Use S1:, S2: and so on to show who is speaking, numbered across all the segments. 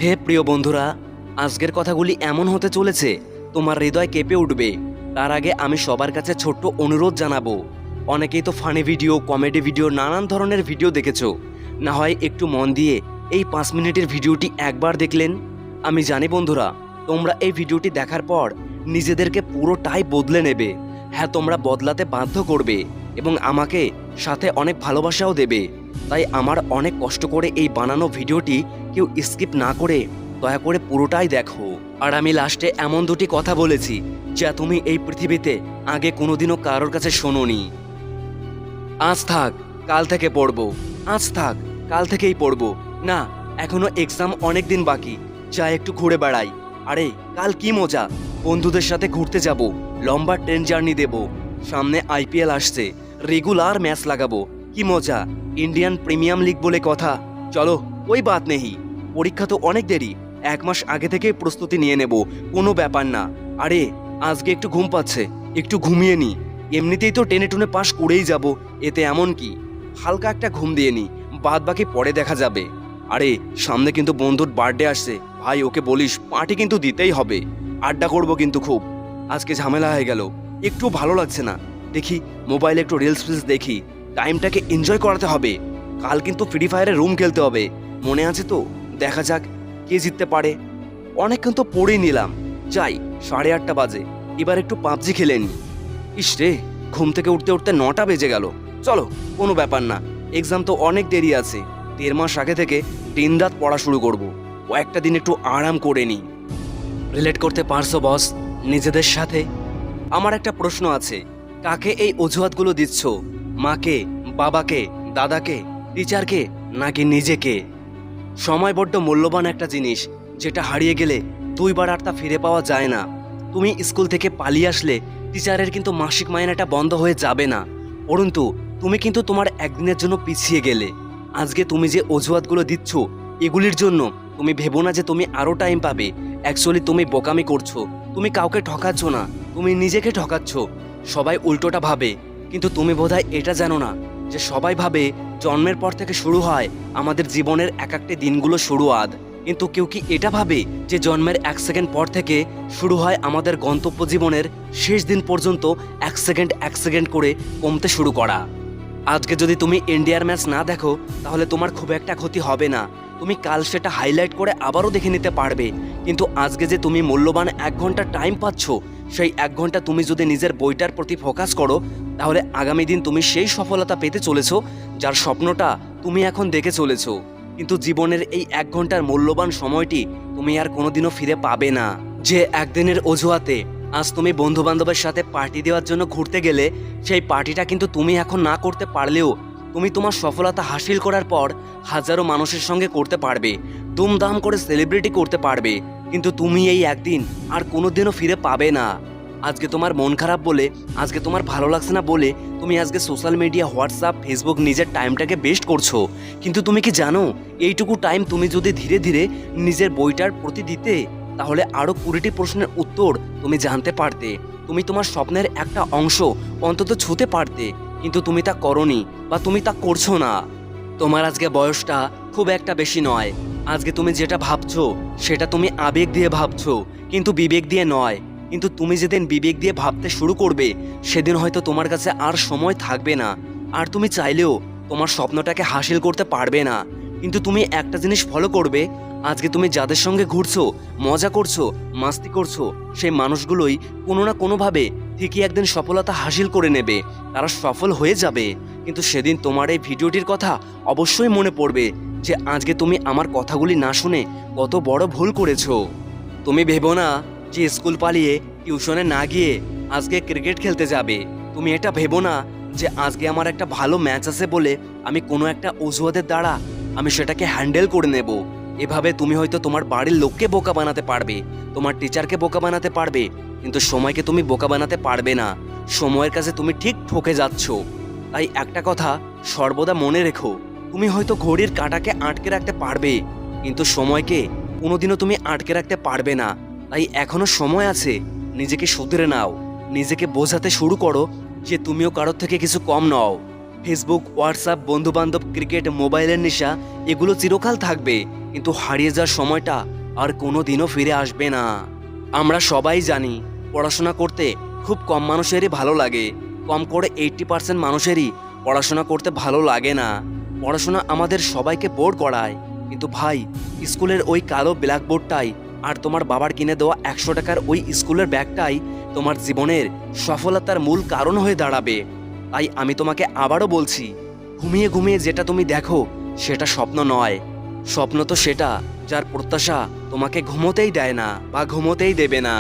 S1: হে প্রিয় বন্ধুরা, আজকের কথাগুলি এমন হতে চলেছে তোমার হৃদয় কেঁপে উঠবে। তার আগে আমি সবার কাছে ছোট্ট অনুরোধ জানাবো। অনেকেই তো ফানি ভিডিও, কমেডি ভিডিও, নানান ধরনের ভিডিও দেখেছো। না হয় একটু মন দিয়ে এই 5 মিনিটের ভিডিওটি একবার দেখলেন। আমি জানি বন্ধুরা, তোমরা এই ভিডিওটি দেখার পর নিজেদেরকে পুরোটাই বদলে নেবে। হ্যাঁ, তোমরা বদলাতে বাধ্য করবে এবং আমাকে সাথে অনেক ভালোবাসাও দেবে। তাই আমার অনেক কষ্ট করে এই বানানো ভিডিওটি কেউ স্কিপ না করে দয়া করে পুরোটাই দেখো। আর আমি লাস্টে এমন দুটি কথা বলেছি যা তুমি এই পৃথিবীতে আগে কোনোদিনও কারোর কাছে শোনোনি। আজ থাক, কাল থেকে পড়বো। আজ থাক, কাল থেকেই পড়বো। না, এখনো এক্সাম অনেক দিন বাকি, যা একটু ঘুরে বেড়াই। আরে কাল কি মজা, বন্ধুদের সাথে ঘুরতে যাব, লম্বা ট্রেন জার্নি দেব। সামনে আইপিএল আসছে, রেগুলার ম্যাচ লাগাবো, কি মজা। ইন্ডিয়ান প্রিমিয়াম লিগ বলে কথা। চলো, ওই বাত নেই, পরীক্ষা তো অনেক দেরি, 1 মাস আগে থেকে প্রস্তুতি নিয়ে নেব, কোনো ব্যাপার না। আরে আজকে একটু ঘুম পাচ্ছে, একটু ঘুমিয়ে নি। এমনিতেই তো টেনে টুনে পাশ করেই যাব, এতে এমন কি। হালকা একটা ঘুম দিয়ে নি, বাদ বাকি পরে দেখা যাবে। আরে সামনে কিন্তু বন্ধুর বার্থডে আসছে ভাই, ওকে বলিস পার্টি কিন্তু দিতেই হবে। আড্ডা করবো কিন্তু খুব। আজকে ঝামেলা হয়ে গেল, একটু ভালো লাগছে না। দেখি মোবাইলে একটু রিলস ফিলস দেখি, টাইমটাকে এনজয় করাতে হবে। কাল কিন্তু ফ্রি ফায়ারে রুম খেলতে হবে, মনে আছে তো? দেখা যাক কে জিততে পারে। অনেক কিন্তু পড়েই নিলাম, যাই 8:30 বাজে, এবার একটু পাবজি খেলে নি। ইস রে, ঘুম থেকে উঠতে উঠতে 9টা বেজে গেল। চলো, কোনো ব্যাপার না, এক্সাম তো অনেক দেরি আছে। 1.5 মাস আগে থেকে দিনরাত পড়া শুরু করব, কয়েকটা দিন একটু আরাম করে নিই। রিলেট করতে পারছো বস নিজেদের সাথে? আমার একটা প্রশ্ন আছে, কাকে এই অজুহাতগুলো দিচ্ছ? মাকে, বাবাকে, দাদাকে, টিচারকে, নাকি নিজেকে? সময় বড্ড মূল্যবান একটা জিনিস, যেটা হারিয়ে গেলে 2বার আর তা ফিরে পাওয়া যায় না। তুমি স্কুল থেকে পালিয়ে আসলে টিচারের কিন্তু মাসিক মাইনেটা বন্ধ হয়ে যাবে না, পরন্তু তুমি কিন্তু তোমার একদিনের জন্য পিছিয়ে গেলে। আজকে তুমি যে অজুহাতগুলো দিচ্ছ, এগুলির জন্য তুমি ভেবো না যে তুমি আরও টাইম পাবে। অ্যাকচুয়ালি তুমি বোকামি করছো, তুমি কাউকে ঠকাচ্ছ না, তুমি নিজেকে ঠকাচ্ছ। সবাই উল্টোটা ভাবে, কিন্তু তুমি বোধহয় এটা জানো না যে সবাই ভাবে জন্মের পর থেকে শুরু হয় আমাদের জীবনের এক একটা দিনগুলো শুরু আদ। কিন্তু কেউ কি এটা ভাবে যে জন্মের 1 সেকেন্ড পর থেকে শুরু হয় আমাদের গন্তব্য জীবনের শেষ দিন পর্যন্ত 1 সেকেন্ড 1 সেকেন্ড করে কমতে শুরু করা? আজকে যদি তুমি ইন্ডিয়ার ম্যাচ না দেখো, তাহলে তোমার খুব একটা ক্ষতি হবে না। তুমি কাল সেটা হাইলাইট করে আবারও দেখে নিতে পারবে। কিন্তু আজকে যে তুমি মূল্যবান 1 ঘন্টা টাইম পাচ্ছ, সেই 1 ঘন্টা তুমি যদি নিজের বইটার প্রতি ফোকাস করো, তাহলে আগামী দিন তুমি সেই সফলতা পেতে চলেছো যার স্বপ্নটা তুমি এখন দেখে চলেছো। কিন্তু জীবনের এই 1 ঘন্টার মূল্যবান সময়টি তুমি আর কোনোদিনও ফিরে পাবে না। যে একদিনের অজুহাতে আজ তুমি বন্ধু বান্ধবের সাথে পার্টি দেওয়ার জন্য ঘুরতে গেলে, সেই পার্টিটা কিন্তু তুমি এখন না করতে পারলেও তুমি তোমার সফলতা হাসিল করার পর হাজারো মানুষের সঙ্গে করতে পারবে, দুমদাম করে সেলিব্রিটি করতে পারবে। কিন্তু তুমি এই একদিন আর কোনোদিনও ফিরে পাবে না। আজকে তোমার মন খারাপ বলে, আজকে তোমার ভালো লাগছে না বলে তুমি আজকে সোশ্যাল মিডিয়া, হোয়াটসঅ্যাপ, ফেসবুক নিজের টাইমটাকে বেস্ট করছো। কিন্তু তুমি কি জানো, এইটুকু টাইম তুমি যদি ধীরে ধীরে নিজের বইটার প্রতি দিতে, তাহলে আরও 20টি প্রশ্নের উত্তর তুমি জানতে পারতে, তুমি তোমার স্বপ্নের একটা অংশ অন্তত ছুঁতে পারতে। কিন্তু তুমি তা করনি, বা তুমি তা করছো না। তোমার আজকে বয়সটা খুব একটা বেশি নয়। আজকে তুমি যেটা ভাবছো সেটা তুমি আবেগ দিয়ে ভাবছো, কিন্তু বিবেক দিয়ে নয়। কিন্তু তুমি যেদিন বিবেক দিয়ে ভাবতে শুরু করবে, সেদিন হয়তো তোমার কাছে আর সময় থাকবে না, আর তুমি চাইলেও তোমার স্বপ্নটাকে হাসিল করতে পারবে না। কিন্তু তুমি একটা জিনিস ফলো করবে, আজকে তুমি যাদের সঙ্গে ঘুরছো, মজা করছো, মাস্তি করছো, সেই মানুষগুলোই কোনো না কোনোভাবে ঠিকই একদিন সফলতা হাসিল করে নেবে, তারা সফল হয়ে যাবে। কিন্তু সেদিন তোমার এই ভিডিওটির কথা অবশ্যই মনে পড়বে যে আজকে তুমি আমার কথাগুলি না শুনে কত বড় ভুল করেছো। তুমি ভেবো না যে স্কুল পালিয়ে টিউশনে না গিয়ে আজকে ক্রিকেট খেলতে যাবে। তুমি এটা ভেবো না যে আজকে আমার একটা ভালো ম্যাচ আছে বলে আমি কোনো একটা অজুহাতের দ্বারা আমি সেটাকে হ্যান্ডেল করে নেব। এভাবে তুমি হয়তো তোমার বাড়ির লোককে বোকা বানাতে পারবে, তোমার টিচারকে বোকা বানাতে পারবে, কিন্তু সময়কে তুমি বোকা বানাতে পারবে না। সময়ের কাছে তুমি ঠিক ঠকে যাচ্ছ। তাই একটা কথা সর্বদা মনে রেখো, তুমি হয়তো ঘড়ির কাঁটাকে আটকে রাখতে পারবে, কিন্তু সময়কে কোনোদিনও তুমি আটকে রাখতে পারবে না। তাই এখনো সময় আছে, নিজেকে শুধরে নাও, নিজেকে বোঝাতে শুরু করো যে তুমিও কারোর থেকে কিছু কম নও। ফেসবুক, হোয়াটসঅ্যাপ, বন্ধুবান্ধব, ক্রিকেট, মোবাইলের নেশা, এগুলো চিরকাল থাকবে, কিন্তু হারিয়ে যাওয়ার সময়টা আর কোনো দিনও ফিরে আসবে না। আমরা সবাই জানি পড়াশোনা করতে খুব কম মানুষেরই ভালো লাগে, কম করে 80% মানুষেরই পড়াশোনা করতে ভালো লাগে না। পড়াশোনা আমাদের সবাইকে বোর করায়, কিন্তু ভাই স্কুলের ওই কালো ব্ল্যাকবোর্ডটাই আর তোমার বাবার কিনে দেওয়া 100 টাকার ওই স্কুলের ব্যাগটাই তোমার জীবনের সফলতার মূল কারণ হয়ে দাঁড়াবে। তাই আমি তোমাকে আবারও বলছি, ঘুমিয়ে ঘুমিয়ে যেটা তুমি দেখো সেটা স্বপ্ন নয়। স্বপ্ন তো সেটা যার প্রত্যাশা তোমাকে ঘুমোতেই দেয় না বা ঘুমোতেই দেবে না।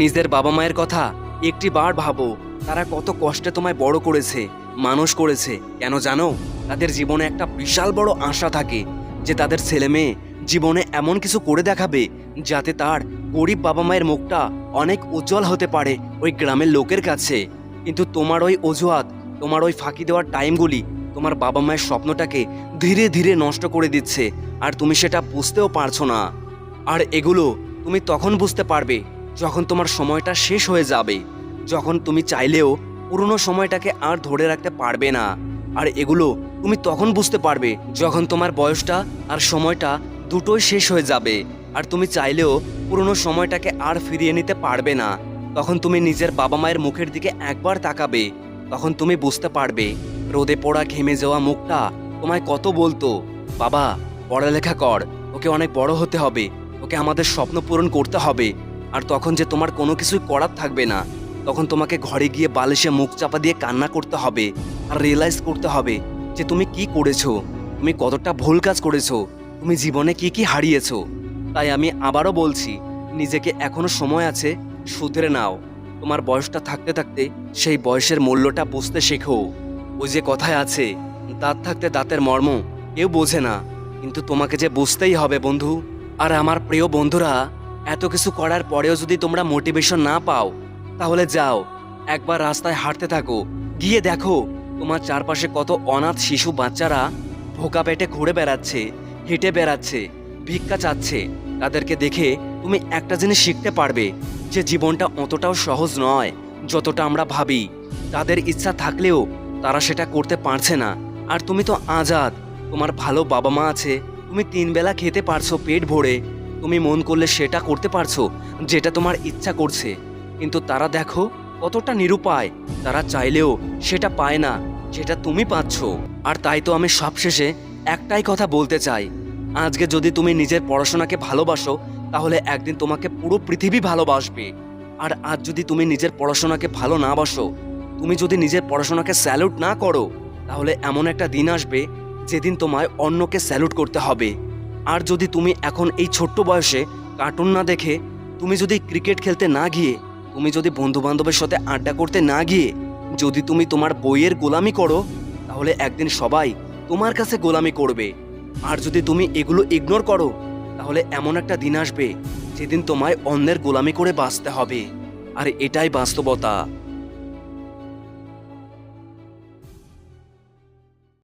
S1: নিজের বাবা মায়ের কথা একটি বার ভাবো, তারা কত কষ্টে তোমায় বড় করেছে, মানুষ করেছে। কেন জানো? তাদের জীবনে একটা বিশাল বড় আশা থাকে যে তাদের ছেলে মেয়ে জীবনে এমন কিছু করে দেখাবে যাতে তার গরিব বাবা মায়ের মুখটা অনেক উজ্জ্বল হতে পারে ওই গ্রামের লোকের কাছে। কিন্তু তোমার ওই অজুহাত, তোমার ওই ফাঁকি দেওয়ার টাইমগুলি তোমার বাবা মায়ের স্বপ্নটাকে ধীরে ধীরে নষ্ট করে দিচ্ছে, আর তুমি সেটা বুঝতেও পারছো না। আর এগুলো তুমি তখন বুঝতে পারবে যখন তোমার সময়টা শেষ হয়ে যাবে, যখন তুমি চাইলেও পুরনো সময়টাকে আর ধরে রাখতে পারবে না। আর এগুলো তুমি তখন বুঝতে পারবে যখন তোমার বয়সটা আর সময়টা দুটোই শেষ হয়ে যাবে, আর তুমি চাইলেও পুরনো সময়টাকে আর ফিরিয়ে নিতে পারবে না। তখন তুমি নিজের বাবা মায়ের মুখের দিকে একবার তাকাবে, তখন তুমি বুঝতে পারবে রোদে পোড়া ঘেমে যাওয়া মুখটা তোমায় কত বলতো, বাবা পড়ালেখা কর, ওকে অনেক বড় হতে হবে, ওকে আমাদের স্বপ্ন পূরণ করতে হবে। আর তখন যে তোমার কোনো কিছুই করার থাকবে না, তখন তোমাকে ঘরে গিয়ে বালিশে মুখ চাপা দিয়ে কান্না করতে হবে আর রিয়েলাইজ করতে হবে যে তুমি কি করেছো, তুমি কতটা ভুল কাজ করেছো, তুমি জীবনে কি কি হারিয়েছো। তাই আমি আবারও বলছি, নিজেকে এখনো সময় আছে, শুধরে নাও। তোমার বয়সটা থাকতে থাকতে সেই বয়সের মূল্যটা বুঝতে শেখো। ওই যে কথায় আছে, দাঁত থাকতে দাঁতের মর্ম কেউ বোঝে না, কিন্তু তোমাকে যে বুঝতেই হবে বন্ধু। আর আমার প্রিয় বন্ধুরা, এত কিছু করার পরেও যদি তোমরা মোটিভেশন না পাও, তাহলে যাও একবার রাস্তায় হাঁটতে থাকো, গিয়ে দেখো তোমার চারপাশে কত অনাথ শিশু বাচ্চারা ভোকা পেটে ঘুরে বেড়াচ্ছে, হেঁটে বেড়াচ্ছে, ভিক্ষা চাচ্ছে। তাদেরকে দেখে তুমি একটা জিনিস শিখতে পারবে যে জীবনটা অতটাও সহজ নয় যতটা আমরা ভাবি। তাদের ইচ্ছা থাকলেও তারা সেটা করতে পারছে না, আর তুমি তো আজাদ। তোমার ভালো বাবা মা আছে, তুমি 3 বেলা খেতে পারছো পেট ভরে, তুমি মন করলে সেটা করতে পারছো যেটা তোমার ইচ্ছা করছে। কিন্তু তারা দেখো কতটা নিরুপায়, তারা চাইলেও সেটা পায় না যেটা তুমি পাচ্ছ। আর তাই তো আমি সবশেষে একটাই কথা বলতে চাই, আজকে যদি তুমি নিজের পড়াশোনাকে ভালোবাসো, তাহলে একদিন তোমাকে পুরো পৃথিবী ভালোবাসবে। আর আজ যদি তুমি নিজের পড়াশোনাকে ভালো না বাসো, তুমি যদি নিজের পড়াশোনাকে স্যালুট না করো, তাহলে এমন একটা দিন আসবে যেদিন তোমায় অন্যকে স্যালুট করতে হবে। আর যদি তুমি এখন এই ছোট্ট বয়সে কার্টুন না দেখে, তুমি যদি ক্রিকেট খেলতে না গিয়ে, তুমি যদি বন্ধু বান্ধবের সাথে আড্ডা করতে না গিয়ে যদি তুমি তোমার বইয়ের গোলামি করো, তাহলে একদিন সবাই তোমার কাছে গোলামি করবে। আর যদি তুমি এগুলো ইগনোর করো, তাহলে এমন একটা দিন আসবে যেদিন তোমায় অন্যের গোলামি করে বাঁচতে হবে। আর এটাই বাস্তবতা।